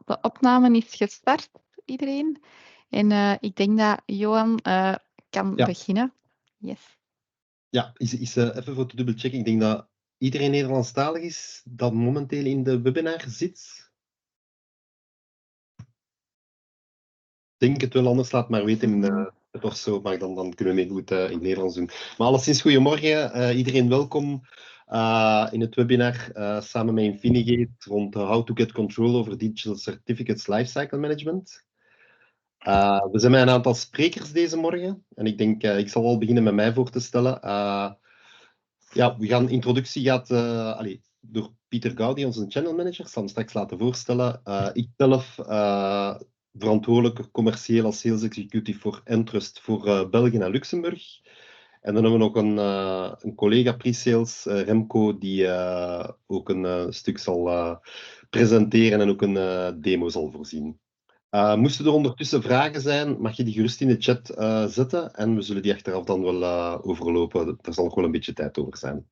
De opname is gestart, iedereen. En ik denk dat Johan kan beginnen. Yes. Ja, even voor te dubbelchecken. Ik denk dat iedereen Nederlandstalig is dat momenteel in de webinar zit. Ik denk het wel, anders laat maar weten in de of zo, maar dan kunnen we mee goed in het Nederlands doen. Maar alleszins, goedemorgen. Iedereen welkom in het webinar samen met Infinigate rond How to Get Control over Digital Certificates Lifecycle Management. We zijn met een aantal sprekers deze morgen. En ik denk, ik zal al beginnen met mij voor te stellen. Introductie gaat door Pieter Gaudi, onze channel manager. Ik zal hem straks laten voorstellen. Ik zelf verantwoordelijk commercieel als sales executive voor Entrust voor België en Luxemburg. En dan hebben we nog een collega pre-sales, Remco, die ook een stuk zal presenteren en ook een demo zal voorzien. Moesten er ondertussen vragen zijn, mag je die gerust in de chat zetten en we zullen die achteraf dan wel overlopen. Daar zal nog wel een beetje tijd over zijn.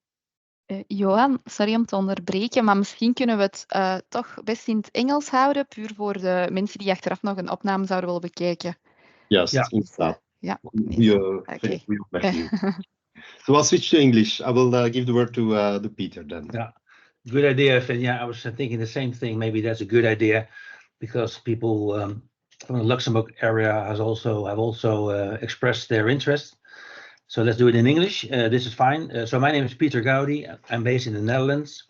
Johan, sorry om te onderbreken, maar misschien kunnen we het toch best in het Engels houden, puur voor de mensen die achteraf nog een opname zouden willen bekijken. Juist, inderdaad. Goeie opmerking. So I'll switch to English. I will give the word to Peter then. Yeah, good idea. I was thinking the same thing. Maybe that's a good idea because people from the Luxembourg area have also expressed their interest. So let's do it in English. This is fine. So my name is Pieter Gaudi. I'm based in the Netherlands.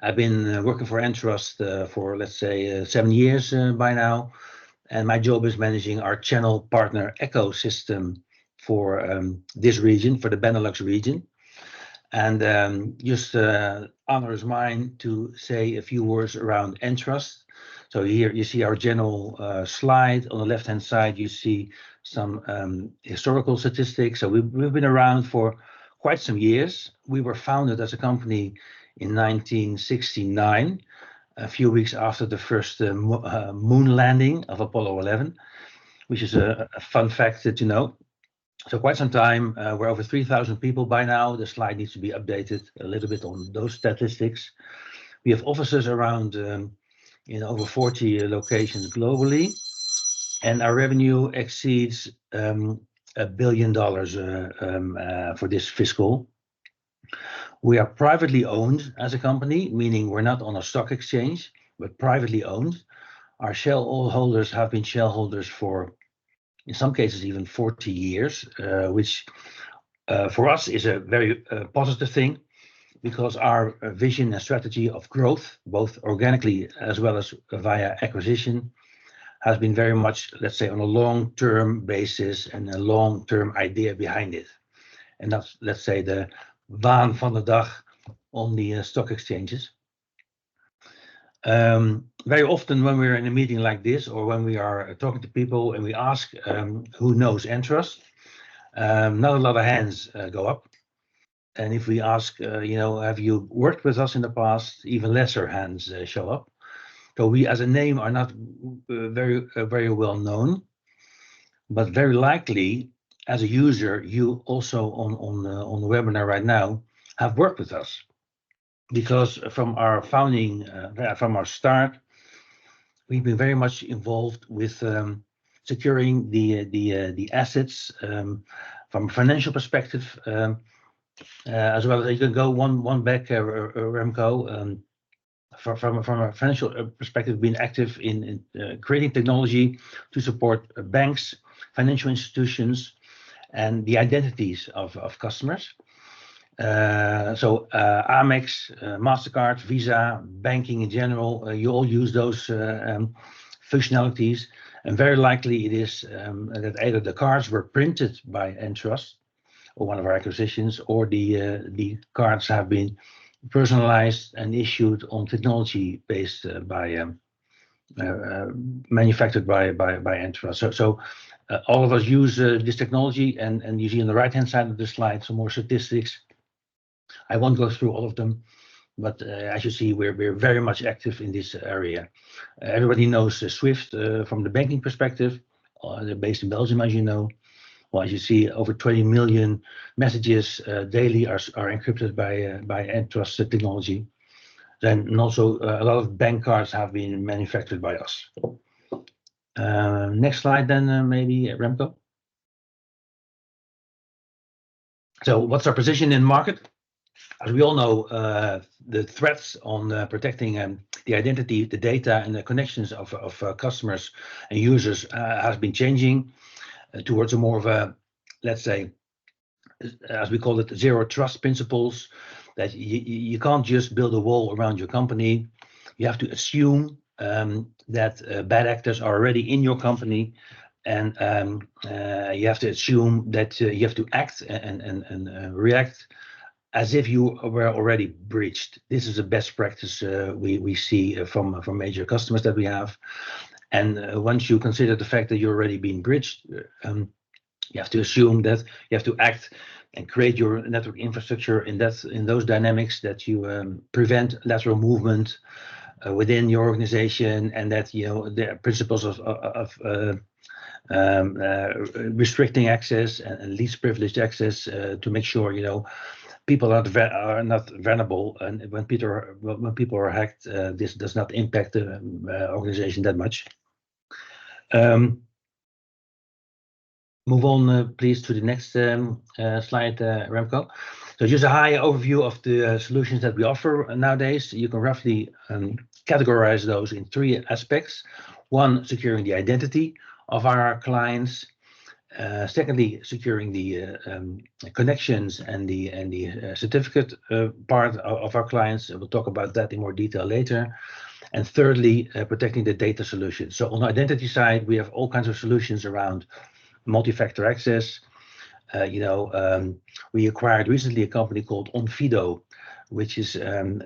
I've been working for Entrust for, let's say, 7 years by now. And my job is managing our channel partner ecosystem for this region, for the Benelux region. And just honor is mine to say a few words around Entrust. So here you see our general slide. On the left-hand side, you see some historical statistics. So we've been around for quite some years. We were founded as a company in 1969, a few weeks after the first moon landing of Apollo 11, which is a fun fact to know. So quite some time, we're over 3,000 people by now. The slide needs to be updated a little bit on those statistics. We have offices around in over 40 locations globally, and our revenue exceeds $1 billion for this fiscal. We are privately owned as a company, meaning we're not on a stock exchange, but privately owned. Our shareholders have been shareholders for, in some cases, even 40 years, which for us is a very positive thing, because our vision and strategy of growth, both organically as well as via acquisition, has been very much, let's say, on a long-term basis and a long-term idea behind it. And that's, let's say, the waan van de dag on the stock exchanges. Very often when we're in a meeting like this, or when we are talking to people and we ask who knows Entrust, not a lot of hands go up. And if we ask, have you worked with us in the past, even lesser hands show up. So we as a name are not very well known, but very likely as a user, you also on the webinar right now have worked with us. Because from our founding, from our start, we've been very much involved with securing the assets from a financial perspective, as well as you can go one back, Remco. From a financial perspective, being active in creating technology to support banks, financial institutions, and the identities of customers. So Amex, MasterCard, Visa, banking in general, you all use those functionalities. And very likely it is that either the cards were printed by Entrust or one of our acquisitions, or the cards have been personalized and issued on technology based manufactured by Entrust. So all of us use this technology, and you see on the right hand side of the slide some more statistics. I won't go through all of them, but as you see, we're very much active in this area. Everybody knows SWIFT from the banking perspective. They're based in Belgium, as you know. Well, as you see, over 20 million messages daily are encrypted by Entrust technology. Then also a lot of bank cards have been manufactured by us. Next slide then, maybe Remco. So what's our position in the market? As we all know, the threats on protecting the identity, the data, and the connections of customers and users has been changing towards a more of a, let's say, as we call it, zero trust principles, that you can't just build a wall around your company. You have to assume that bad actors are already in your company, and you have to assume that you have to act and react as if you were already breached. This is a best practice we see from major customers that we have. And once you consider the fact that you're already being breached, you have to assume that you have to act and create your network infrastructure in those dynamics, that you prevent lateral movement within your organization, and that the principles of restricting access and least privileged access to make sure people are not vulnerable, and when people are hacked, this does not impact the organization that much. Move on, please, to the next slide, Remco. So just a high overview of the solutions that we offer nowadays. You can roughly categorize those in 3 aspects. 1, securing the identity of our clients. Secondly, securing the connections and the certificate part of our clients. We'll talk about that in more detail later. And thirdly, protecting the data solutions. So on the identity side, we have all kinds of solutions around multi-factor access. We acquired recently a company called Onfido, which is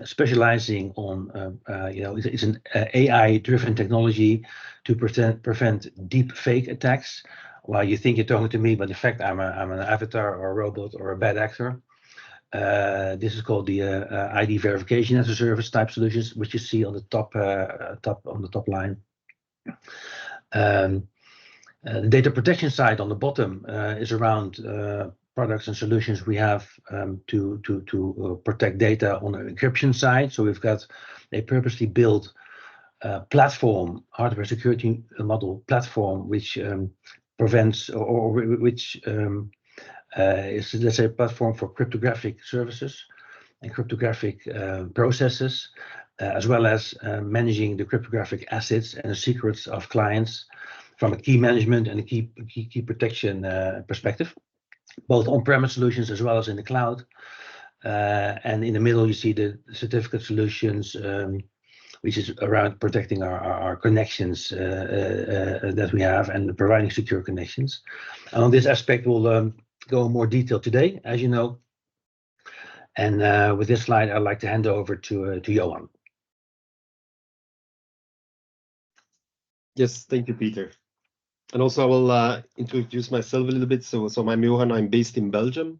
specializing on, it's an AI-driven technology to prevent deep fake attacks. While you think you're talking to me, but in fact I'm an avatar or a robot or a bad actor. This is called the ID verification as a service type solutions, which you see on the top line. The data protection side on the bottom is around products and solutions we have to protect data on the encryption side. So we've got a purposely built platform, hardware security model platform, which prevents which is, let's say, a platform for cryptographic services and cryptographic processes, as well as managing the cryptographic assets and the secrets of clients from a key management and a key protection perspective, both on-premise solutions as well as in the cloud. And in the middle, you see the certificate solutions, which is around protecting our connections that we have and providing secure connections. And on this aspect, we'll go in more detail today, as you know. And with this slide, I'd like to hand over to Johan. Yes, thank you, Peter. And also I will introduce myself a little bit. So I'm Johan, I'm based in Belgium.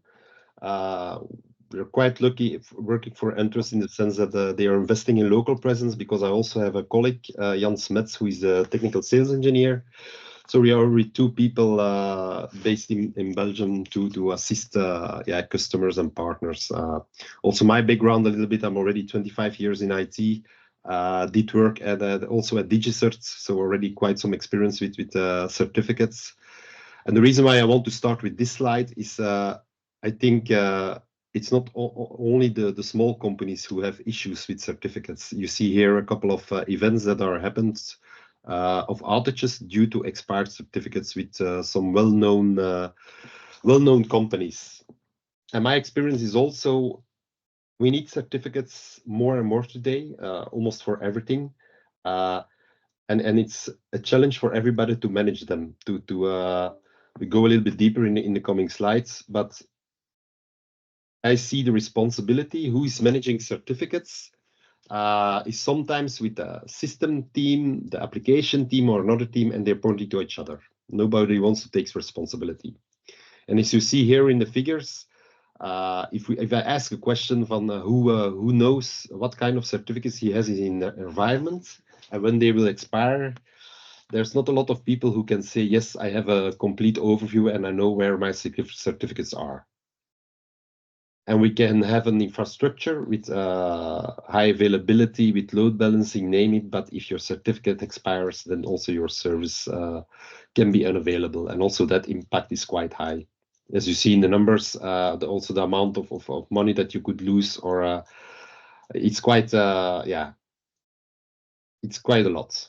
We're quite lucky working for Entrust in the sense that they are investing in local presence, because I also have a colleague, Jan Smets, who is a technical sales engineer. So we are already 2 people based in Belgium to assist customers and partners. Also my background a little bit, I'm already 25 years in IT. Did work also at DigiCert, so already quite some experience with certificates. And the reason why I want to start with this slide is I think it's not only the small companies who have issues with certificates. You see here a couple of events that are happened of outages due to expired certificates with some well-known companies. And my experience is also we need certificates more and more today, almost for everything. And it's a challenge for everybody to manage them. We go a little bit deeper in the coming slides, but I see the responsibility. Who is managing certificates is sometimes with the system team, the application team, or another team, and they're pointing to each other. Nobody wants to take responsibility. And as you see here in the figures, if I ask a question from who knows what kind of certificates he has in the environment and when they will expire, there's not a lot of people who can say, yes, I have a complete overview and I know where my certificates are. And we can have an infrastructure with high availability, with load balancing, name it. But if your certificate expires, then also your service can be unavailable. And also that impact is quite high. As you see in the numbers, also the amount of money that you could lose, or it's quite, yeah, it's quite a lot.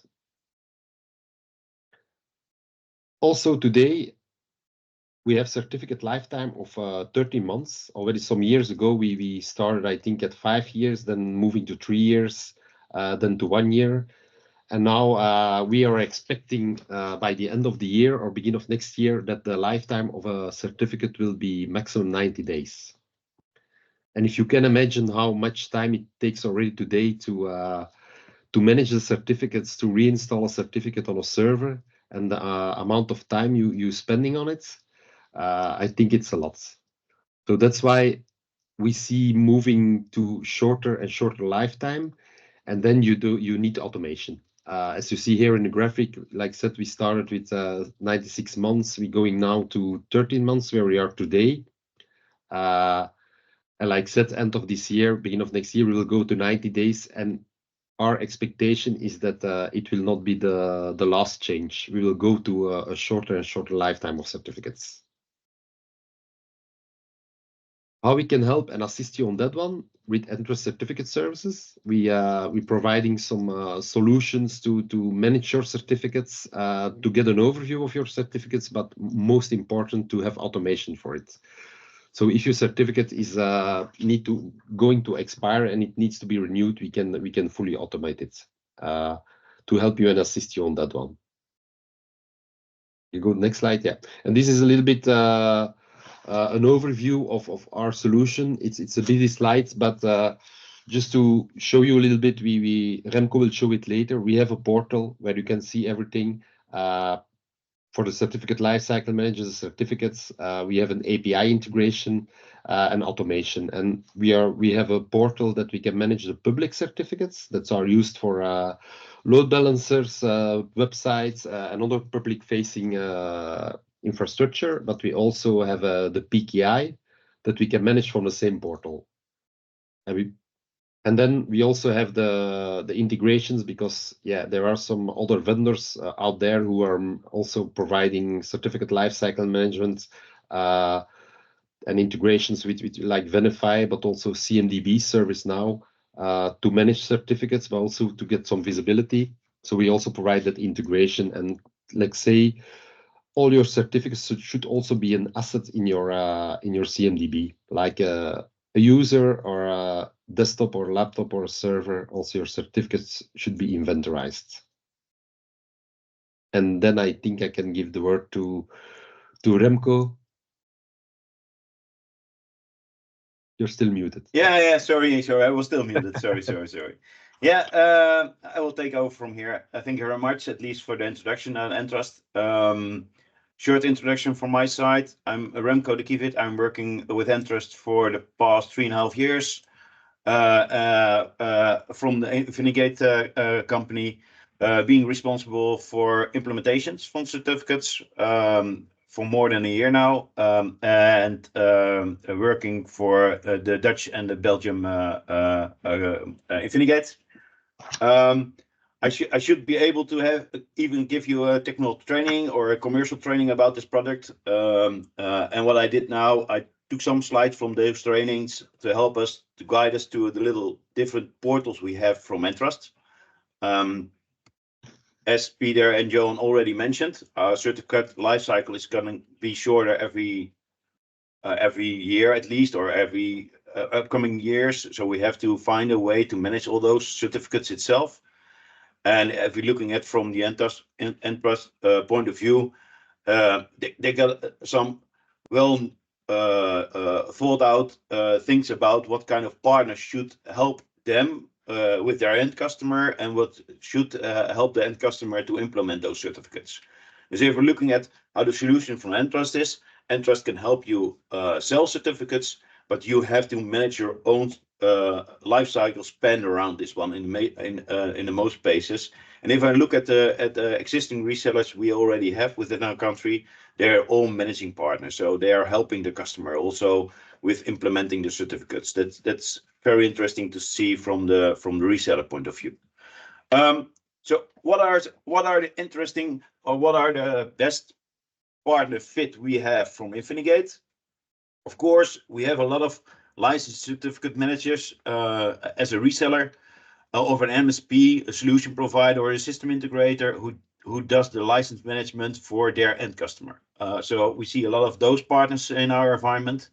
Also today, we have certificate lifetime of 30 months. Already some years ago, we started, I think, at 5 years, then moving to 3 years, then to 1 year. And now we are expecting by the end of the year or beginning of next year that the lifetime of a certificate will be maximum 90 days. And if you can imagine how much time it takes already today to manage the certificates, to reinstall a certificate on a server, and the amount of time you're spending on it, I think it's a lot. So that's why we see moving to shorter and shorter lifetime, and then you need automation. As you see here in the graphic, like I said, we started with 96 months. We're going now to 13 months where we are today. And like I said, end of this year, beginning of next year, we will go to 90 days. And our expectation is that it will not be the last change. We will go to a shorter and shorter lifetime of certificates. How we can help and assist you on that one with Entrust certificate services. We're providing some solutions to manage your certificates, to get an overview of your certificates, but most important, to have automation for it. So if your certificate is going to expire and it needs to be renewed, we can fully automate it to help you and assist you on that one. You go next slide, yeah. And this is a little bit an overview of our solution. It's a busy slide, but just to show you a little bit, Remco will show it later. We have a portal where you can see everything for the certificate lifecycle managers, the certificates. We have an API integration and automation, and we have a portal that we can manage the public certificates that are used for load balancers, websites, and other public-facing infrastructure. But we also have the PKI that we can manage from the same portal, and then we also have the integrations, because there are some other vendors out there who are also providing certificate lifecycle management and integrations with like Verify, but also CMDB service now to manage certificates, but also to get some visibility. So we also provide that integration, and let's say all your certificates should also be an asset in your CMDB, like a user or a desktop or laptop or a server. Also your certificates should be inventorized. And then I think I can give the word to Remco. You're still muted. Yeah, sorry, I was still muted. Sorry. Yeah, I will take over from here. Thank you very much, at least for the introduction on Entrust. Short introduction from my side. I'm Remco de Kievit. I'm working with Entrust for the past 3.5 years from the Infinigate company, being responsible for implementations from certificates for more than a year now, and working for the Dutch and the Belgium Infinigate. I should be able to even give you a technical training or a commercial training about this product. And what I did now, I took some slides from those trainings to help us, to guide us to the little different portals we have from Entrust. As Peter and Johan already mentioned, our certificate lifecycle is going to be shorter every year at least, or every upcoming years. So we have to find a way to manage all those certificates itself. And if we're looking at from the Entrust point of view, they got some well thought out things about what kind of partners should help them with their end customer, and what should help the end customer to implement those certificates. So if we're looking at how the solution from Entrust is, Entrust can help you sell certificates, but you have to manage your own life cycle spend around this one in the most cases, And if I look at the existing resellers we already have within our country, they're all managing partners. So they are helping the customer also with implementing the certificates. That's very interesting to see from the reseller point of view. So what are the interesting, or what are the best partner fit we have from Infinigate? Of course, we have a lot of licensed certificate managers as a reseller of an MSP, a solution provider, or a system integrator who does the license management for their end customer. So we see a lot of those partners in our environment.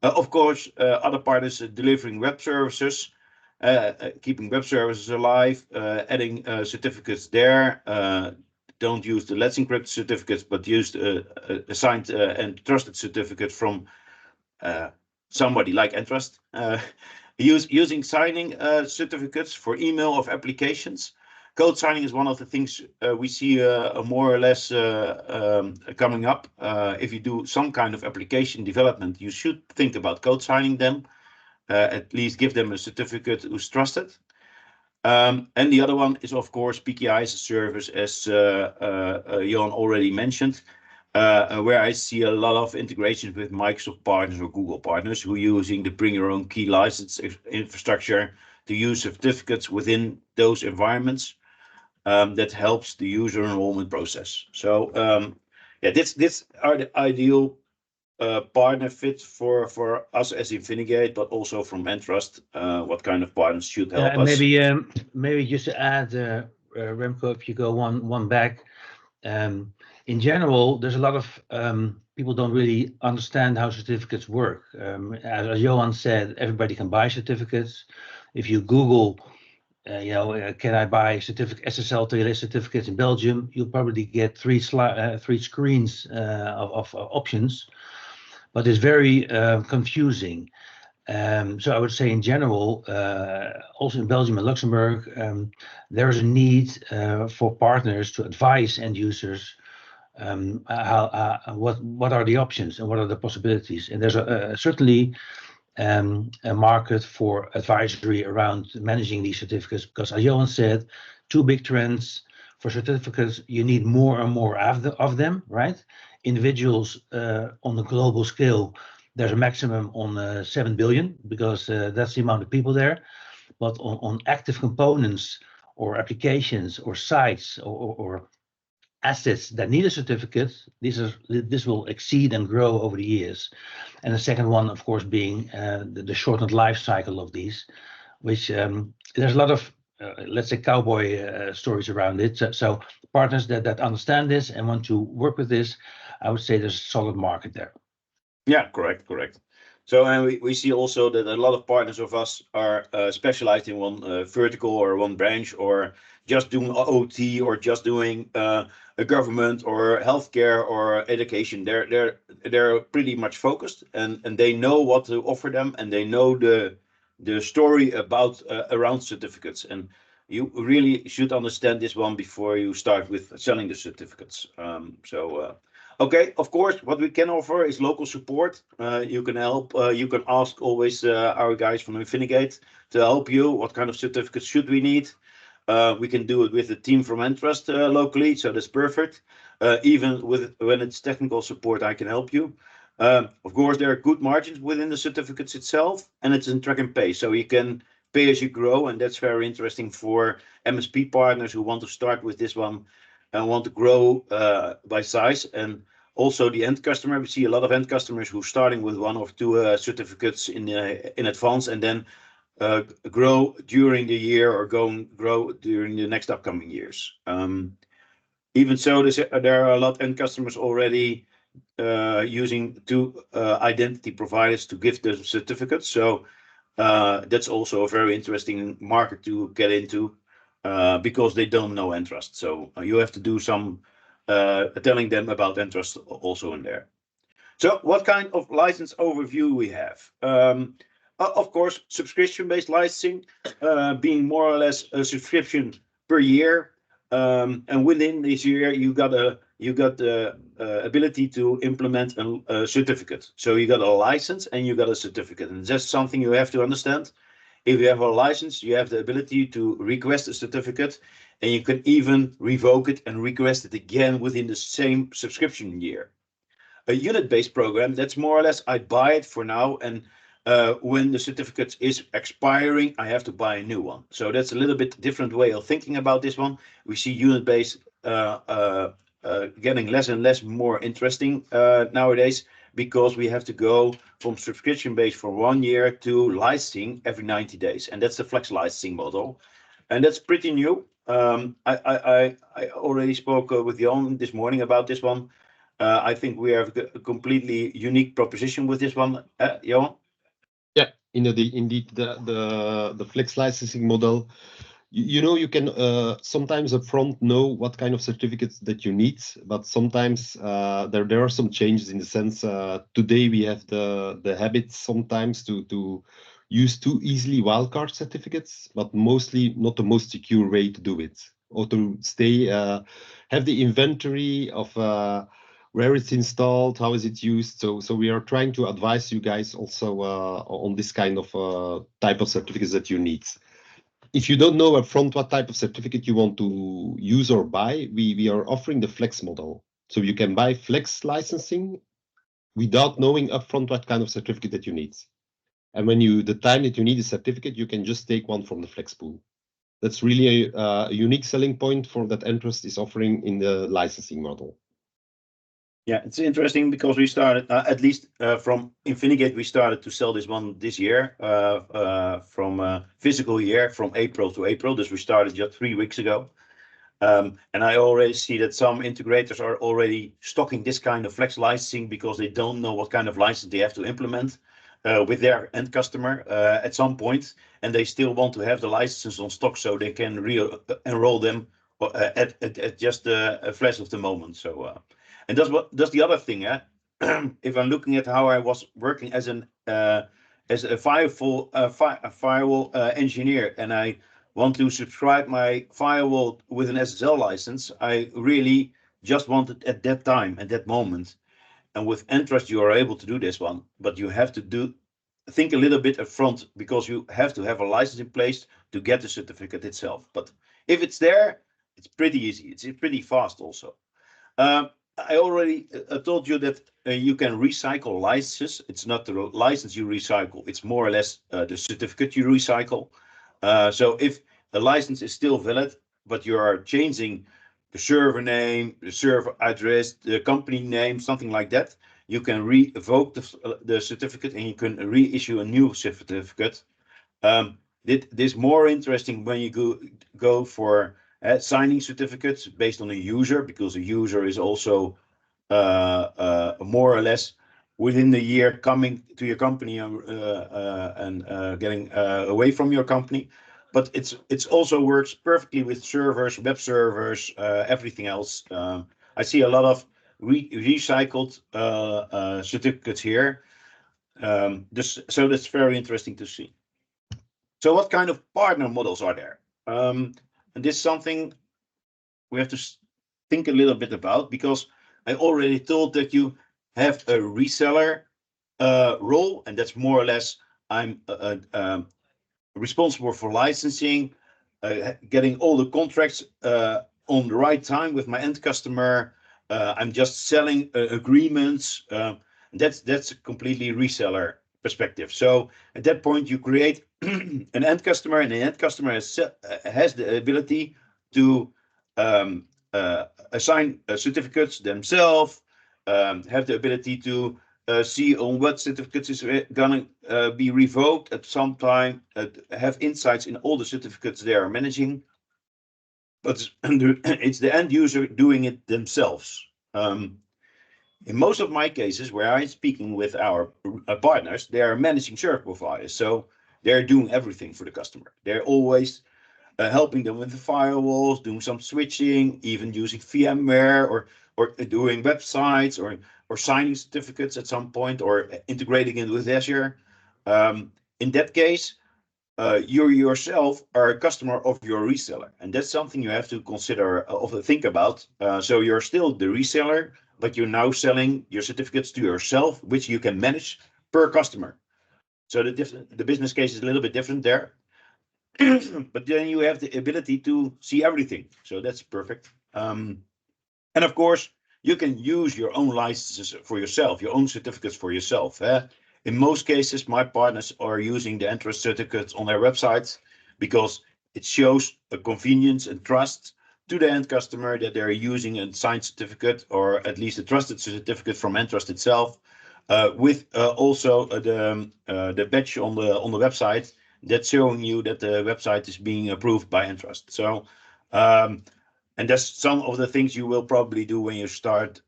Of course, other partners delivering web services, keeping web services alive, adding certificates there. Don't use the Let's Encrypt certificates, but use a signed and trusted certificate from somebody like Entrust. Using signing certificates for email of applications. Code signing is one of the things we see more or less coming up. If you do some kind of application development, you should think about code signing them. At least give them a certificate who's trusted. And the other one is, of course, PKI as a service, as Johan already mentioned, where I see a lot of integrations with Microsoft partners or Google partners who are using the bring your own key license infrastructure to use certificates within those environments. That helps the user enrollment process. So yeah, this are the ideal partner fit for us as Infinigate, but also from Entrust. What kind of partners should help us? Maybe just to add, Remco, if you go one back. In general, there's a lot of people don't really understand how certificates work. As Johan said, everybody can buy certificates. If you Google, can I buy SSL TLS certificates in Belgium? You'll probably get three screens of options, but it's very confusing. So I would say in general, also in Belgium and Luxembourg, there is a need for partners to advise end users what are the options and what are the possibilities. And there's certainly a market for advisory around managing these certificates, because as Johan said, two big trends for certificates: you need more and more of them, right? Individuals on the global scale, there's a maximum on 7 billion, because that's the amount of people there. But on active components or applications or sites or assets that need a certificate, this will exceed and grow over the years. And the second one, of course, being the shortened life cycle of these, which there's a lot of let's say cowboy stories around it. So partners that understand this and want to work with this, I would say there's a solid market there. Yeah, correct. So and we see also that a lot of partners of us are specialized in one vertical or one branch, or just doing OT, or just doing a government or healthcare or education. They're pretty much focused, and they know what to offer them, and they know the story about around certificates. And you really should understand this one before you start with selling the certificates. Okay, of course, what we can offer is local support. You can help. You can ask always our guys from Infinigate to help you. What kind of certificates should we need? We can do it with the team from Entrust locally, so that's perfect. Even when it's technical support, I can help you. Of course, there are good margins within the certificates itself, and it's in track and pay, so you can pay as you grow, and that's very interesting for MSP partners who want to start with this one and want to grow by size. And also the end customer, we see a lot of end customers who are starting with one or two certificates in advance, and then grow during the year or grow during the next upcoming years. Even so, there are a lot of end customers already using two identity providers to give the certificates. So that's also a very interesting market to get into, because they don't know Entrust. So you have to do some telling them about Entrust also in there. So what kind of license overview we have? Of course, subscription-based licensing, being more or less a subscription per year, and within this year you got the ability to implement a certificate. So you got a license and you got a certificate, and that's something you have to understand. If you have a license, you have the ability to request a certificate, and you can even revoke it and request it again within the same subscription year. A unit-based program, that's more or less I buy it for now, and when the certificate is expiring, I have to buy a new one. So that's a little bit different way of thinking about this one. We see unit-based getting less and less more interesting nowadays, because we have to go from subscription-based for 1 year to licensing every 90 days. And that's the flex licensing model. And that's pretty new. I already spoke with Jan this morning about this one. I think we have a completely unique proposition with this one, Jan. Yeah, indeed, the flex licensing model. You can sometimes upfront know what kind of certificates that you need, but sometimes there are some changes in the sense. Today we have the habit sometimes to use too easily wildcard certificates, but mostly not the most secure way to do it, or to stay have the inventory of where it's installed, how is it used. So we are trying to advise you guys also on this kind of type of certificates that you need. If you don't know upfront what type of certificate you want to use or buy, we are offering the flex model. So you can buy flex licensing without knowing upfront what kind of certificate that you need. And when the time that you need a certificate, you can just take one from the flex pool. That's really a unique selling point for that Entrust is offering in the licensing model. Yeah, it's interesting because we started, at least from Infinigate, we started to sell this one this year, from physical year, from April to April. This we started just 3 weeks ago. And I already see that some integrators are already stocking this kind of flex licensing because they don't know what kind of license they have to implement with their end customer at some point. And they still want to have the licenses on stock so they can enroll them at just a flash of the moment. So. And that's the other thing. If I'm looking at how I was working as a firewall engineer, and I want to subscribe my firewall with an SSL license, I really just wanted at that time, at that moment. And with Entrust, you are able to do this one, but you have to think a little bit upfront, because you have to have a license in place to get the certificate itself. But if it's there, it's pretty easy. It's pretty fast also. I already told you that you can recycle licenses. It's not the license you recycle. It's more or less the certificate you recycle. So if the license is still valid, but you are changing the server name, the server address, the company name, something like that, you can revoke the certificate and you can reissue a new certificate. This is more interesting when you go for signing certificates based on a user, because a user is also more or less within the year coming to your company and getting away from your company. But it's also works perfectly with servers, web servers, everything else. I see a lot of recycled certificates here. So that's very interesting to see. So what kind of partner models are there? And this is something we have to think a little bit about, because I already told that you have a reseller role, and that's more or less I'm responsible for licensing, getting all the contracts on the right time with my end customer. I'm just selling agreements. That's a completely reseller perspective. So at that point, you create an end customer, and the end customer has the ability to assign certificates themselves, have the ability to see on what certificates is going to be revoked at some time, have insights in all the certificates they are managing. But it's the end user doing it themselves. In most of my cases where I'm speaking with our partners, they are managing service providers. So they're doing everything for the customer. They're always helping them with the firewalls, doing some switching, even using VMware or doing websites or signing certificates at some point, or integrating it with Azure. In that case, you yourself are a customer of your reseller, and that's something you have to consider or think about. So you're still the reseller, but you're now selling your certificates to yourself, which you can manage per customer. So the business case is a little bit different there. but then you have the ability to see everything. So that's perfect. And of course, you can use your own licenses for yourself, your own certificates for yourself. In most cases, my partners are using the Entrust certificates on their websites because it shows a convenience and trust to the end customer that they're using a signed certificate, or at least a trusted certificate from Entrust itself, with also the badge on the website that's showing you that the website is being approved by Entrust. So, and that's some of the things you will probably do when you start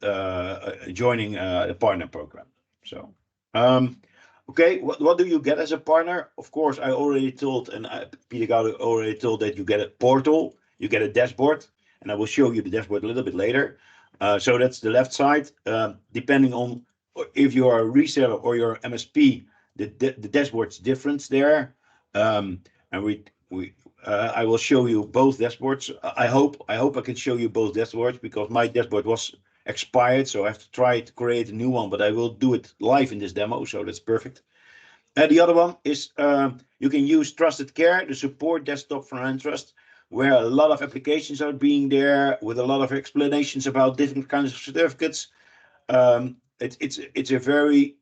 joining the partner program. So, okay, what do you get as a partner? Of course, I already told, and Peter Gaude already told that you get a portal, you get a dashboard, and I will show you the dashboard a little bit later. So that's the left side. Depending on if you are a reseller or you're MSP, the dashboard's different there. And I will show you both dashboards. I hope I can show you both dashboards, because my dashboard was expired, so I have to try to create a new one, but I will do it live in this demo, so that's perfect. And the other one is you can use Trusted Care, the support desktop from Entrust, where a lot of applications are being there with a lot of explanations about different kinds of certificates. It's a very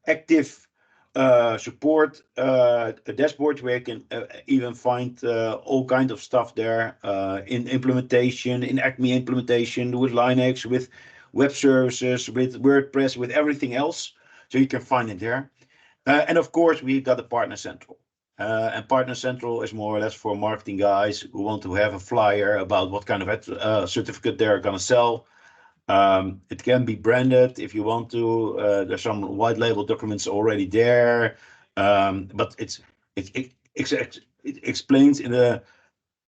active support dashboard where you can even find all kinds of stuff there in implementation, in Acme implementation, with Linux, with web services, with WordPress, with everything else. So you can find it there. And of course, we got the Partner Central. And Partner Central is more or less for marketing guys who want to have a flyer about what kind of certificate they're going to sell. It can be branded if you want to. There's some white label documents already there, but it explains in a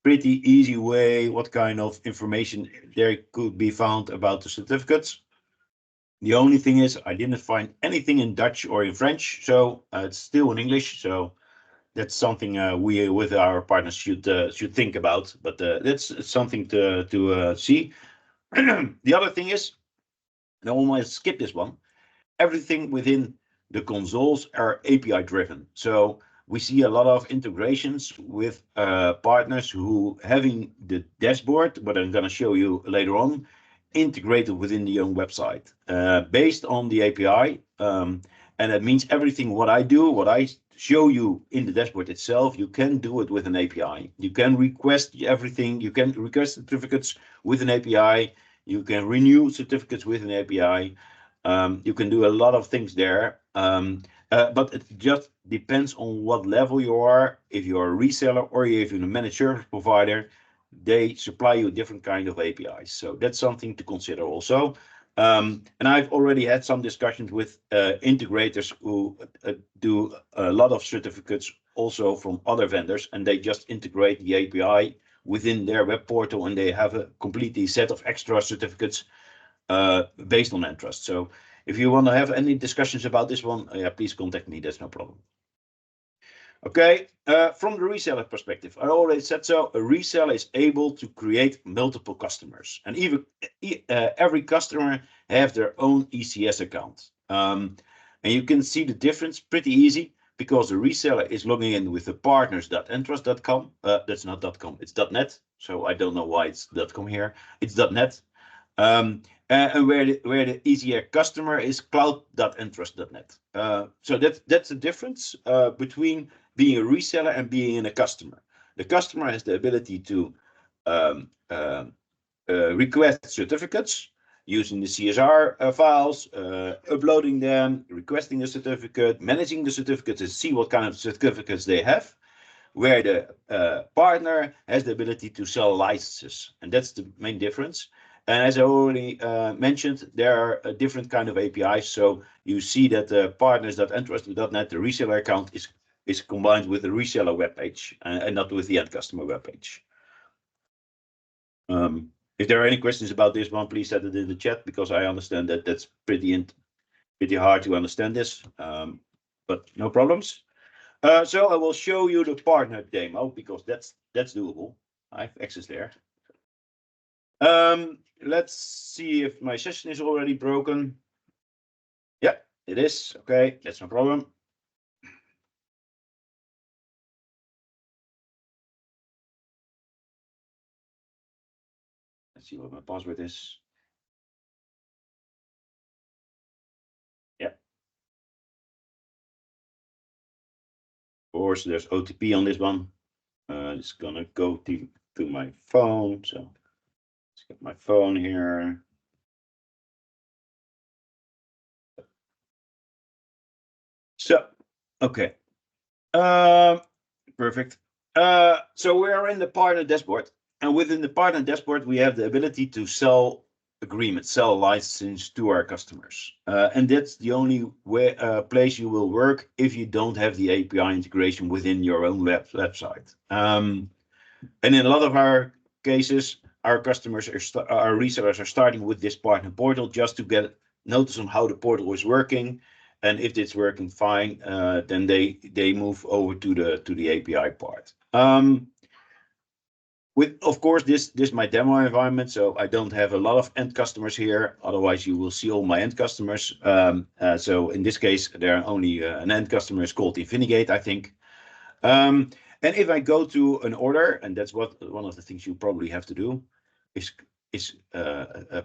pretty easy way what kind of information there could be found about the certificates. The only thing is I didn't find anything in Dutch or in French, so it's still in English. So that's something we with our partners should think about. But that's something to see. The other thing is, I almost skip this one. Everything within the consoles are API driven. So we see a lot of integrations with partners who having the dashboard, what I'm going to show you later on, integrated within the own website based on the API. And that means everything what I do, what I show you in the dashboard itself, you can do it with an API. You can request everything. You can request certificates with an API. You can renew certificates with an API. You can do a lot of things there, but it just depends on what level you are. If you're a reseller or if you're a managed service provider, they supply you different kind of APIs. So that's something to consider also. And I've already had some discussions with integrators who do a lot of certificates also from other vendors, and they just integrate the API within their web portal, and they have a completely set of extra certificates based on Entrust. So if you want to have any discussions about this one, yeah, please contact me. That's no problem. Okay, from the reseller perspective, I already said so. A reseller is able to create multiple customers, and even every customer have their own ECS account. And you can see the difference pretty easy, because the reseller is logging in with the partners.entrust.com. That's not .com, it's .net. So I don't know why it's .com here. It's .net. And where the easier customer is cloud.entrust.net. So that's the difference between being a reseller and being a customer. The customer has the ability to request certificates using the CSR files, uploading them, requesting a certificate, managing the certificates, and see what kind of certificates they have. Where the partner has the ability to sell licenses, and that's the main difference. And as I already mentioned, there are different kind of APIs. So you see that the partners.entrust.net, the reseller account, is combined with the reseller webpage and not with the end customer webpage. If there are any questions about this one, please set it in the chat, because I understand that that's pretty hard to understand this, but no problems. So I will show you the partner demo, because that's doable. I have access there. Let's see if my session is already broken. Yeah, it is. Okay, that's no problem. Let's see what my password is. Yeah. Of course, there's OTP on this one. It's gonna go to my phone. So let's get my phone here. So, okay. Perfect. So we are in the partner dashboard, and within the partner dashboard, we have the ability to sell agreements, sell license to our customers. And that's the only way, place you will work if you don't have the API integration within your own website. And in a lot of our cases, our customers, our resellers are starting with this partner portal just to get notice on how the portal is working. And if it's working fine, then they move over to the API part. With, of course, this is my demo environment, so I don't have a lot of end customers here. Otherwise, you will see all my end customers. So in this case, there are only an end customer is called Infinigate, I think. And if I go to an order, and that's what one of the things you probably have to do, is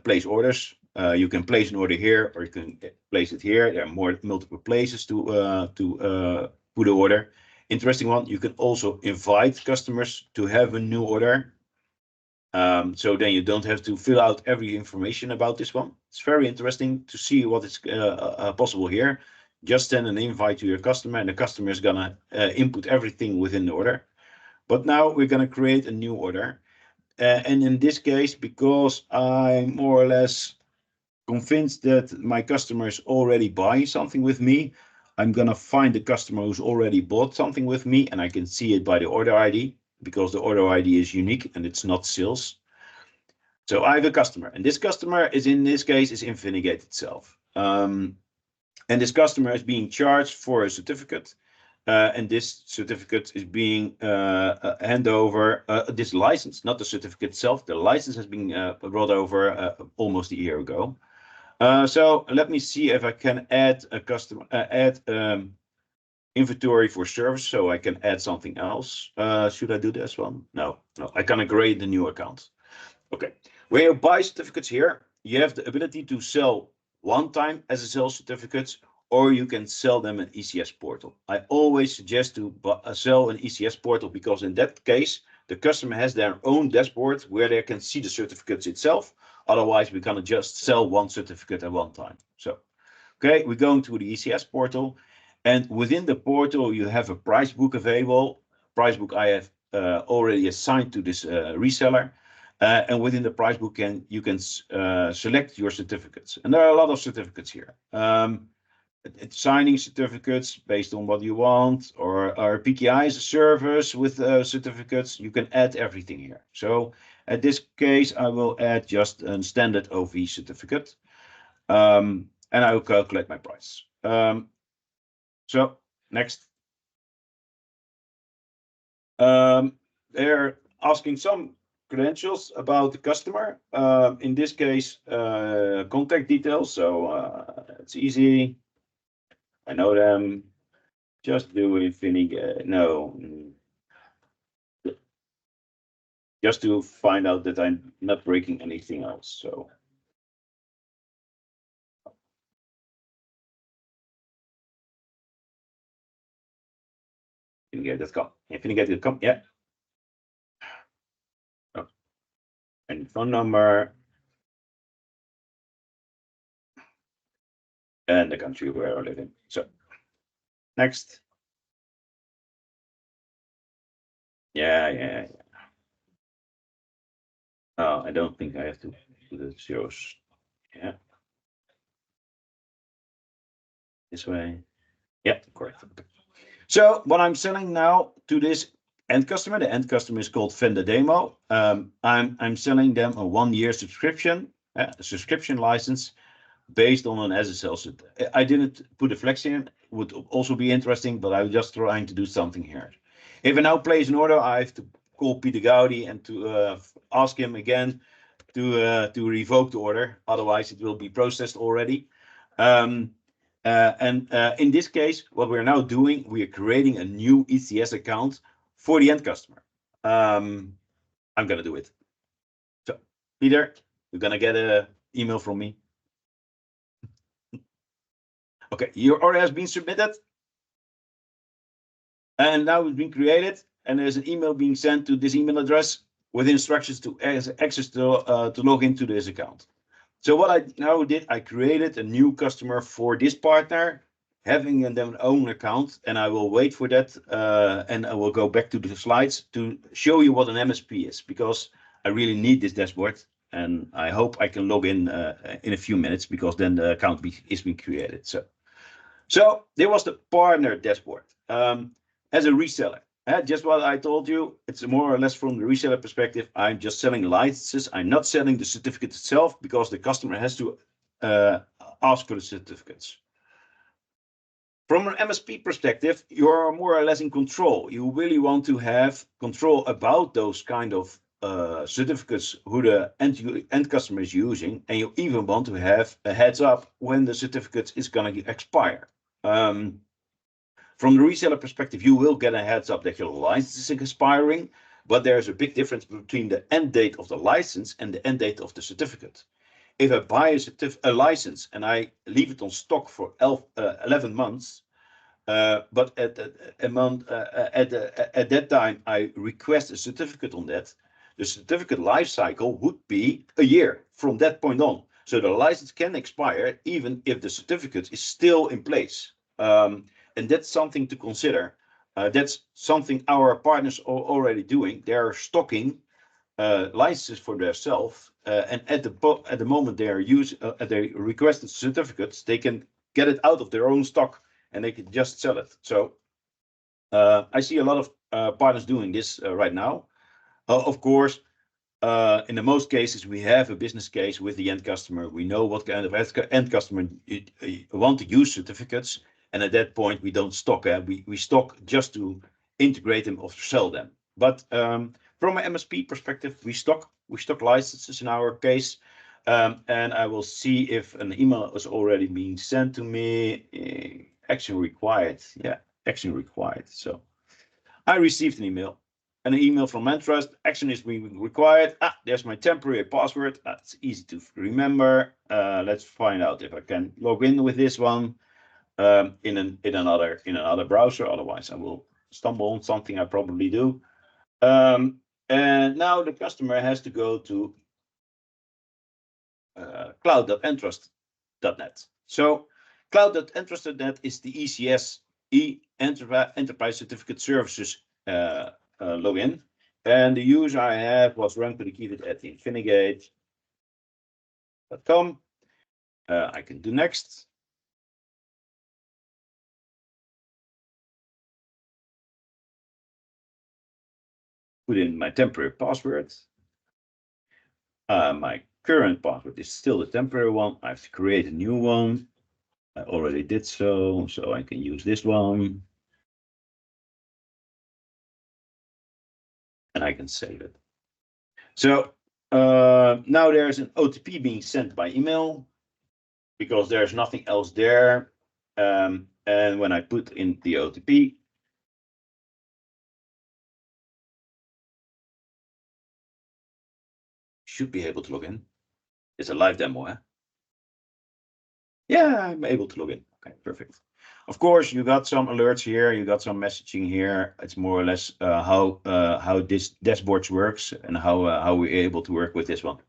place orders. You can place an order here, or you can place it here. There are multiple places to put an order. Interesting one, you can also invite customers to have a new order. So then you don't have to fill out every information about this one. It's very interesting to see what is possible here. Just send an invite to your customer, and the customer is gonna input everything within the order. But now we're gonna create a new order. And in this case, because I'm more or less convinced that my customer is already buying something with me, I'm gonna find the customer who's already bought something with me, and I can see it by the order ID, because the order ID is unique and it's not sales. So I have a customer, and this customer is, in this case, is Infinigate itself. And this customer is being charged for a certificate, and this certificate is being handed over, this license, not the certificate itself. The license has been brought over almost a year ago. So let me see if I can add a customer, inventory for service, so I can add something else. Should I do this one? No, I can create the new account. Okay, when you buy certificates here, you have the ability to sell one time as a sales certificates, or you can sell them an ECS portal. I always suggest to sell an ECS portal, because in that case, the customer has their own dashboard where they can see the certificates itself. Otherwise, we're gonna just sell one certificate at one time. So, okay, we're going to the ECS portal, and within the portal, you have a price book available. Price book I have already assigned to this reseller. And within the price book, you can select your certificates. And there are a lot of certificates here. It's signing certificates based on what you want, or PKI is a service with certificates. You can add everything here. So at this case, I will add just a standard OV certificate. And I will calculate my price. So next. They're asking some credentials about the customer. In this case, contact details. So it's easy. I know them. Just do Infinigate. No. Just to find out that I'm not breaking anything else. So. Infinigate.com. Infinigate.com. Yeah. Oh. And phone number. And the country where I live in. So next. Yeah. Oh, I don't think I have to do the zeros. Yeah. This way. Yeah, correct. Okay. So what I'm selling now to this end customer, the end customer is called Vendor Demo. I'm selling them a 1-year subscription, a subscription license based on an SSL. I didn't put a flex in, would also be interesting, but I'm just trying to do something here. If I now place an order, I have to call Peter Gowdy and to ask him again to revoke the order. Otherwise, it will be processed already. In this case, what we're now doing, we are creating a new ECS account for the end customer. I'm going to do it. So Peter, you're gonna get an email from me. Okay, your order has been submitted. And now it's been created, and there's an email being sent to this email address with instructions to access to log into this account. So what I now did, I created a new customer for this partner, having their own account, and I will wait for that, and I will go back to the slides to show you what an MSP is, because I really need this dashboard, and I hope I can log in a few minutes, because then the account is being created. So there was the partner dashboard. As a reseller, just what I told you, it's more or less from the reseller perspective. I'm just selling licenses. I'm not selling the certificate itself, because the customer has to ask for the certificates. From an MSP perspective, you're more or less in control. You really want to have control about those kind of certificates who the end customer is using, and you even want to have a heads up when the certificate is going to expire. From the reseller perspective, you will get a heads up that your license is expiring, but there's a big difference between the end date of the license and the end date of the certificate. If I buy a license and I leave it on stock for 11 months, but at that time I request a certificate on that, the certificate life cycle would be a year from that point on. So the license can expire even if the certificate is still in place. And that's something to consider. That's something our partners are already doing. They're stocking licenses for themselves, and at the moment they requested certificates, they can get it out of their own stock and they can just sell it. So I see a lot of partners doing this right now. Of course, in the most cases, we have a business case with the end customer. We know what kind of end customer want to use certificates. And at that point, we don't stock. We stock just to integrate them or sell them. But from an MSP perspective, we stock licenses in our case. And I will see if an email is already being sent to me. Action required. Yeah, action required. So I received an email from Entrust. Action is being required. There's my temporary password. That's easy to remember. Let's find out if I can log in with this one. In another browser, otherwise I will stumble on something I probably do. And now the customer has to go to cloud.entrust.net. So cloud.entrust.net is the ECS Enterprise Certificate Services login, and the user I have was runputtykeepit@infinigate.com. I can do next. Put in my temporary password. My current password is still the temporary one. I have to create a new one. I already did so I can use this one. And I can save it. So now there's an OTP being sent by email, because there's nothing else there. And when I put in the OTP, should be able to log in. It's a live demo, huh? Yeah, I'm able to log in. Okay, perfect. Of course, you got some alerts here, you got some messaging here. It's more or less how this dashboard works and how we're able to work with this one.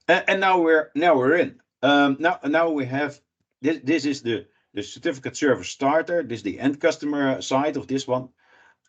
And now we're in. Now we have this. This is the certificate service starter. This is the end customer side of this one.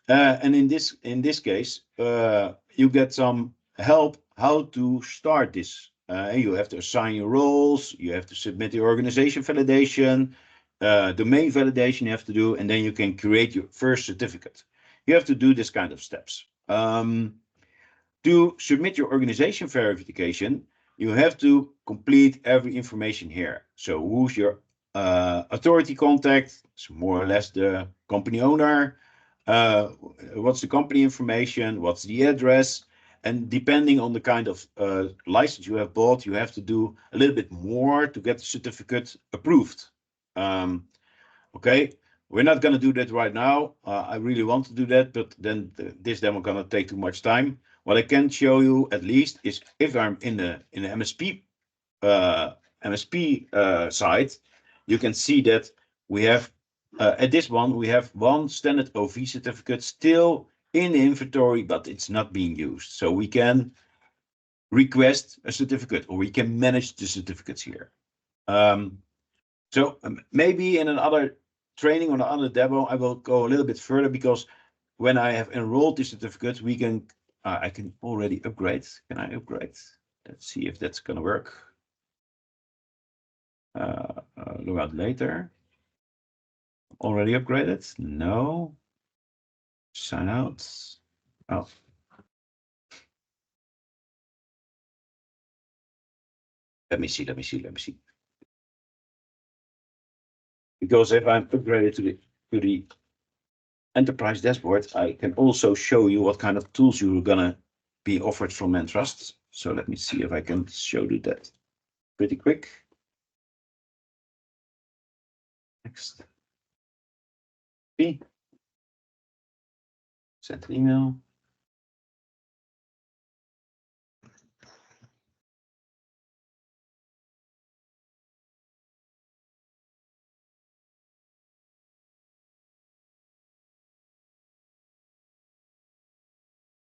And in this case, you get some help how to start this. You have to assign your roles. You have to submit the organization validation, domain validation you have to do, and then you can create your first certificate. You have to do this kind of steps. To submit your organization verification, you have to complete every information here. So who's your authority contact? It's more or less the company owner. What's the company information? What's the address? And depending on the kind of license you have bought, you have to do a little bit more to get the certificate approved. Okay, we're not going to do that right now. I really want to do that, but then this demo going to take too much time. What I can show you at least is if I'm in the MSP side, you can see that we have at this one we have one standard OV certificate still in the inventory, but it's not being used. So we can request a certificate, or we can manage the certificates here. So maybe in another training or another demo, I will go a little bit further, because when I have enrolled the certificates, we can I can already upgrade. Can I upgrade? Let's see if that's gonna work. Log out later. Already upgraded? No. Sign out. Oh. Let me see. Because if I'm upgraded to the enterprise dashboard, I can also show you what kind of tools you're gonna be offered from Entrust. So let me see if I can show you that pretty quick. Next. Send an email.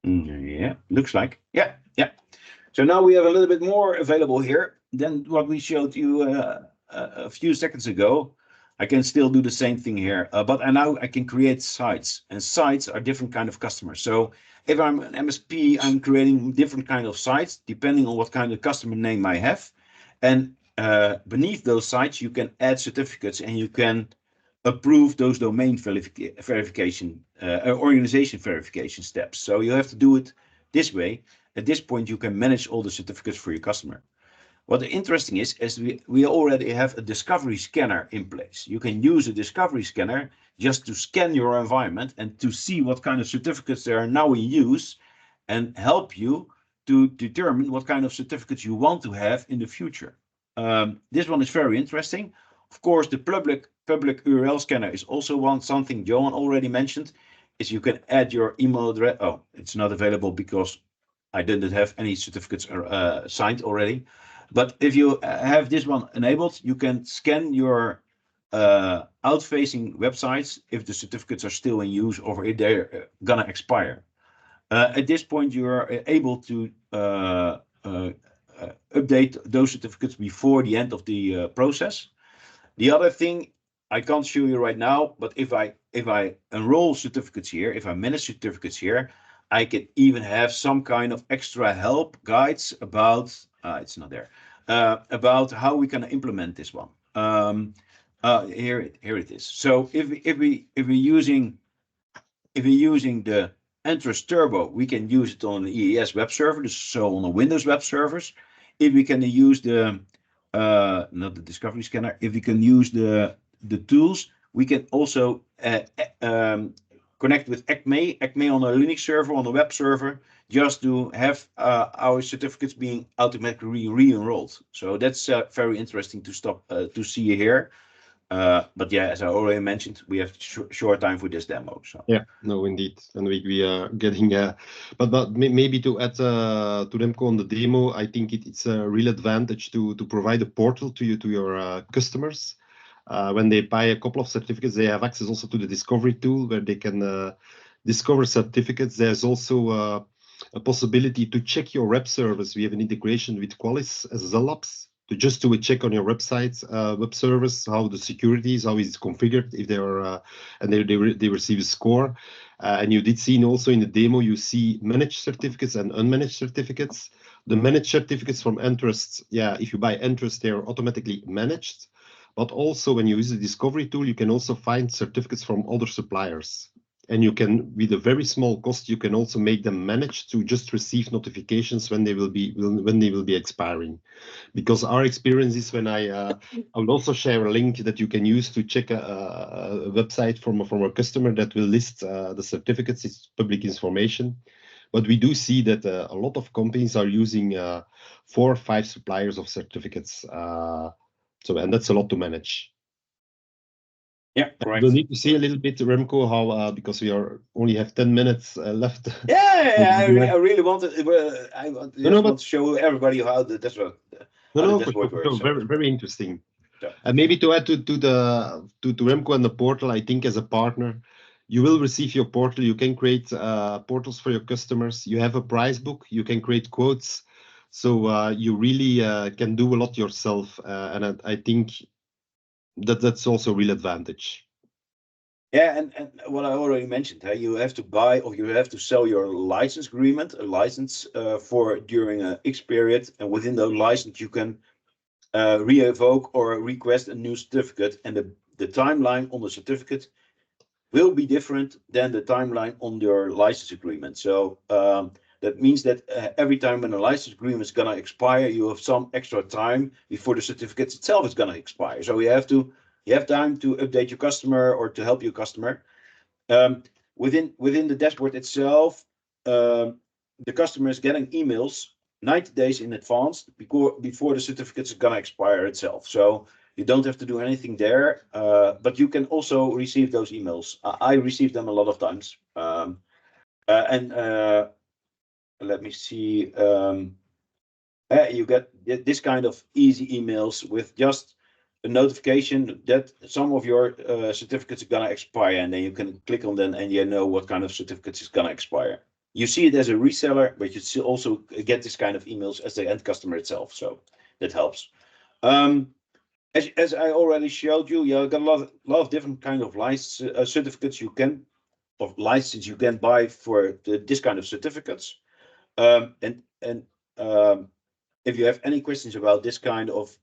Yeah, looks like. Yeah. So now we have a little bit more available here than what we showed you a few seconds ago. I can still do the same thing here, but now I can create sites, and sites are different kind of customers. So if I'm an MSP, I'm creating different kind of sites depending on what kind of customer name I have. And beneath those sites, you can add certificates, and you can approve those domain verification, organization verification steps. So you have to do it this way. At this point, you can manage all the certificates for your customer. What interesting is we already have a discovery scanner in place. You can use a discovery scanner just to scan your environment and to see what kind of certificates there are now in use, and help you to determine what kind of certificates you want to have in the future. This one is very interesting. Of course, the public URL scanner is also something Johan already mentioned, is you can add your email address. Oh, it's not available because I didn't have any certificates signed already. But if you have this one enabled, you can scan your out-facing websites if the certificates are still in use or if they're gonna expire. At this point, you are able to update those certificates before the end of the process. The other thing I can't show you right now, but if I enroll certificates here, if I manage certificates here, I can even have some kind of extra help guides about it's not there about how we can implement this one. Here it is. So if we're using the Entrust Turbo, we can use it on the EAS web server, so on the Windows web servers. If we can use the not the discovery scanner, if we can use the tools, we can also connect with Acme on a Linux server, on a web server, just to have our certificates being automatically re-enrolled. So that's very interesting to see here. But yeah, as I already mentioned, we have short time for this demo. So yeah, no, indeed, and we are getting. But maybe to add to Remco on the demo, I think it's a real advantage to provide a portal to your customers. When they buy a couple of certificates, they have access also to the discovery tool where they can discover certificates. There's also a possibility to check your web service. We have an integration with Qualys as Labs to just do a check on your website, web service, how the security is, how it's configured, if they are and they receive a score. And you did see also in the demo, you see managed certificates and unmanaged certificates. The managed certificates from Entrust, yeah, if you buy Entrust, they are automatically managed. But also when you use the discovery tool, you can also find certificates from other suppliers. And you can, with a very small cost, you can also make them managed to just receive notifications when they will be expiring. Because our experience is when I will also share a link that you can use to check a website from a customer that will list the certificates. It's public information. But we do see that a lot of companies are using 4 or 5 suppliers of certificates. And that's a lot to manage. Yeah, correct. We'll need to see a little bit, Remco, how because we only have 10 minutes left. Yeah, I really wanted. I want to show everybody how the dashboard. Works. Very, very interesting. Yeah. And maybe to add to Remco and the portal, I think as a partner, you will receive your portal. You can create portals for your customers. You have a price book. You can create quotes. So you really can do a lot yourself. And I think that's also a real advantage. Yeah, and what I already mentioned, you have to buy or you have to sell your license agreement, a license for during an X period, and within the license you can revoke or request a new certificate, and the timeline on the certificate will be different than the timeline on your license agreement. So that means that every time when a license agreement is gonna expire, you have some extra time before the certificate itself is gonna expire. So you have time to update your customer or to help your customer. Within the dashboard itself, the customer is getting emails 90 days in advance before the certificate is gonna expire itself. So you don't have to do anything there, but you can also receive those emails. I receive them a lot of times. Let me see. You get this kind of easy emails with just a notification that some of your certificates are gonna expire, and then you can click on them and you know what kind of certificates is gonna expire. You see it as a reseller, but you still also get this kind of emails as the end customer itself. So that helps. As I already showed you, you got a lot of different kind of license certificates you can buy for this kind of certificates. If you have any questions about this kind of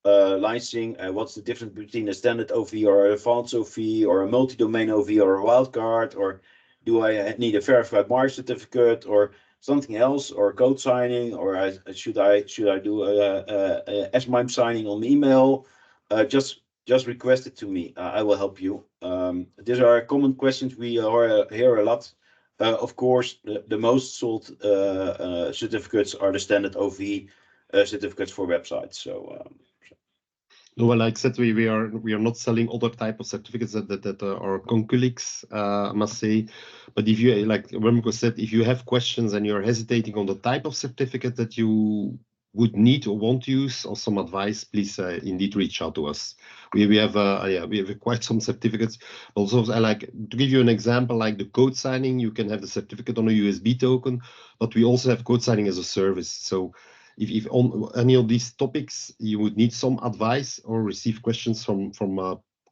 licensing, what's the difference between a standard OV or a advanced OV or a multi-domain OV or a wildcard, or do I need a verified mark certificate or something else, or code signing, or should I do a S-MIME signing on email? Just request it to me. I will help you. These are common questions we hear a lot. Of course, the most sold certificates are the standard OV certificates for websites. So. Well, like I said, we are not selling other type of certificates that are concurrents, I must say. But if you, like Remco said, if you have questions and you're hesitating on the type of certificate that you would need or want to use, or some advice, please indeed reach out to us. We have quite some certificates. Also, I like to give you an example, like the code signing. You can have the certificate on a USB token, but we also have code signing as a service. So if on any of these topics you would need some advice or receive questions from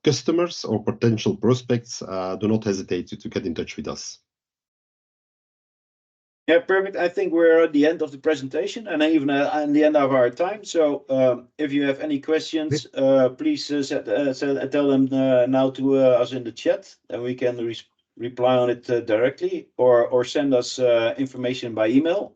customers or potential prospects, do not hesitate to get in touch with us. Yeah, perfect. I think we're at the end of the presentation and even at the end of our time. So if you have any questions, please tell them now to us in the chat, and we can reply on it directly, or send us information by email.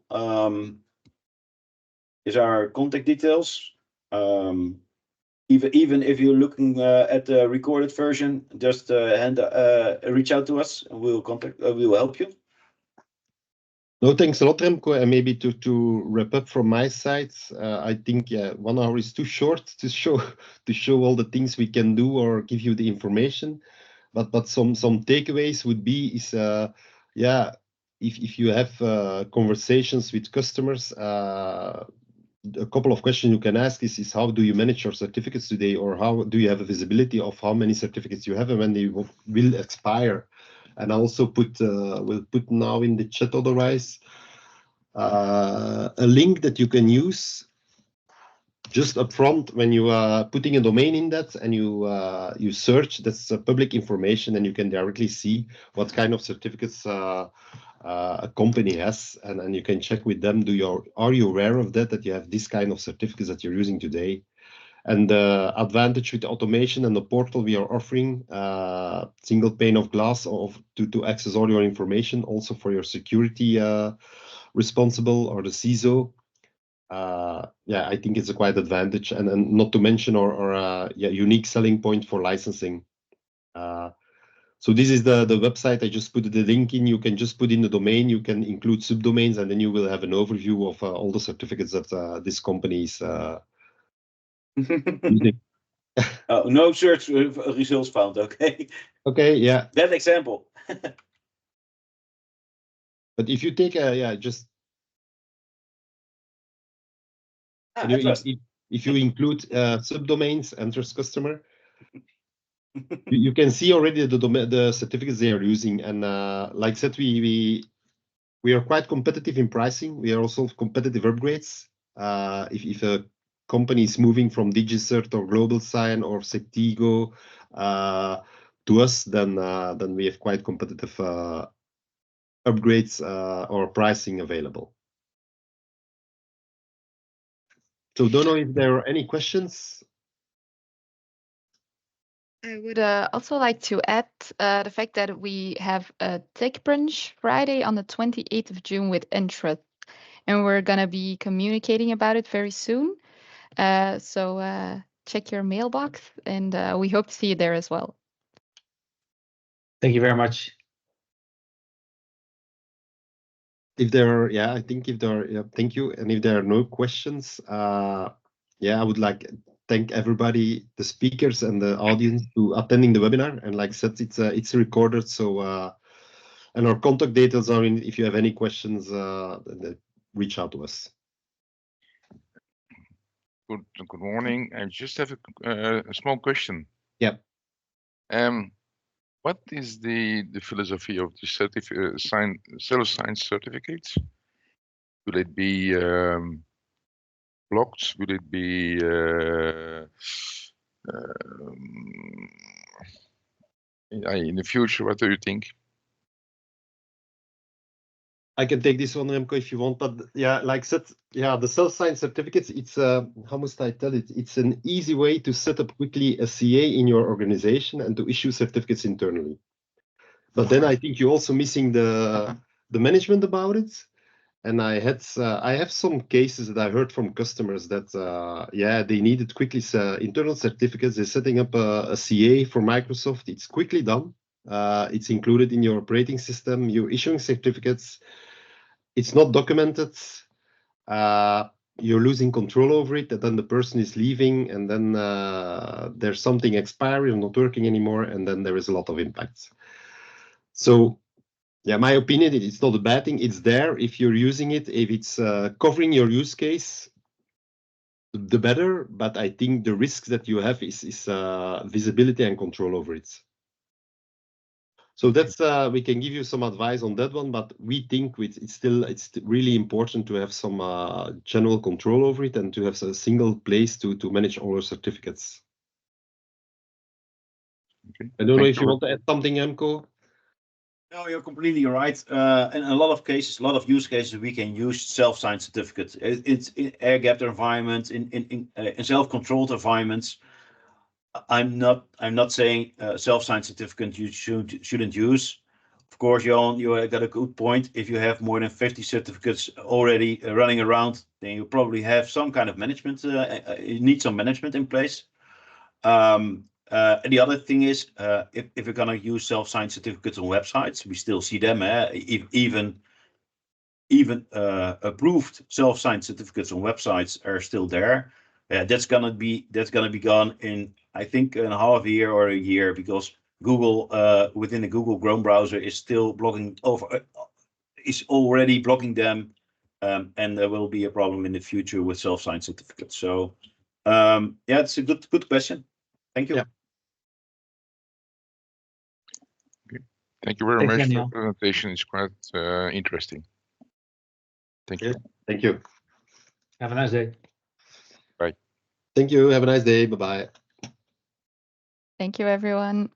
These are our contact details. Even if you're looking at the recorded version, just reach out to us and we will help you. No, thanks a lot, Remco. And maybe to wrap up from my side, I think 1 hour is too short to show all the things we can do or give you the information. But some takeaways would be if you have conversations with customers, a couple of questions you can ask is how do you manage your certificates today, or how do you have a visibility of how many certificates you have and when they will expire. And I also we'll put now in the chat otherwise a link that you can use just up front when you are putting a domain in that, and you search. That's public information, and you can directly see what kind of certificates a company has, and you can check with them. Are you aware of that you have this kind of certificates that you're using today? And the advantage with the automation and the portal we are offering, single pane of glass to access all your information, also for your security responsible or the CISO. I think it's a quite advantage, and not to mention our unique selling point for licensing. So this is the website. I just put the link in. You can just put in the domain. You can include subdomains, and then you will have an overview of all the certificates that this company is using. No search results found. Okay. Okay, yeah. That example. But if you take just if you include subdomains, Entrust customer, you can see already the certificates they are using. And like I said, we are quite competitive in pricing. We are also competitive upgrades. If a company is moving from DigiCert or Global Sign or Sectigo to us, then we have quite competitive upgrades or pricing available. So don't know if there are any questions. I would also like to add the fact that we have a Tech Brunch Friday on the 28th of June with Entrust, and we're going to be communicating about it very soon. So check your mailbox, and we hope to see you there as well. Thank you very much. If there are, I think if there are, thank you. And if there are no questions, I would like to thank everybody, the speakers and the audience, to attending the webinar. And like I said, it's recorded, so and our contact details are in. If you have any questions, reach out to us. Good morning. I just have a small question. Yeah. What is the philosophy of the self-signed certificates? Will it be blocked? Will it be in the future? What do you think? I can take this one, Remco, if you want. But like I said, the self-signed certificates, it's how must I tell it? It's an easy way to set up quickly a CA in your organization and to issue certificates internally. But then I think you're also missing the management about it. And I have some cases that I heard from customers that they needed quickly internal certificates. They're setting up a CA for Microsoft. It's quickly done. It's included in your operating system. You're issuing certificates. It's not documented. You're losing control over it, and then the person is leaving, and then there's something expiring, not working anymore, and then there is a lot of impact. So, my opinion, it's not a bad thing. It's there if you're using it. If it's covering your use case, the better. But I think the risks that you have is visibility and control over it. So that's we can give you some advice on that one, but we think it's really important to have some general control over it and to have a single place to manage all your certificates. Okay. I don't know if you want to add something, Remco. No, you're completely right. In a lot of cases, a lot of use cases, we can use self-signed certificates. It's in air-gapped environments, in self-controlled environments. I'm not saying self-signed certificate you shouldn't use. Of course, Johan, you got a good point. If you have more than 50 certificates already running around, then you probably have some kind of management. You need some management in place. And the other thing is, if we're going to use self-signed certificates on websites, we still see them. Even approved self-signed certificates on websites are still there. That's gonna be gone in, I think, in half a year or a year, because Google within the Google Chrome browser is still blocking is already blocking them, and there will be a problem in the future with self-signed certificates. So it's a good question. Thank you. Okay. Thank you very much for the presentation. It's quite interesting. Thank you. Thank you. Have a nice day. Bye. Thank you. Have a nice day. Bye-bye. Thank you, everyone.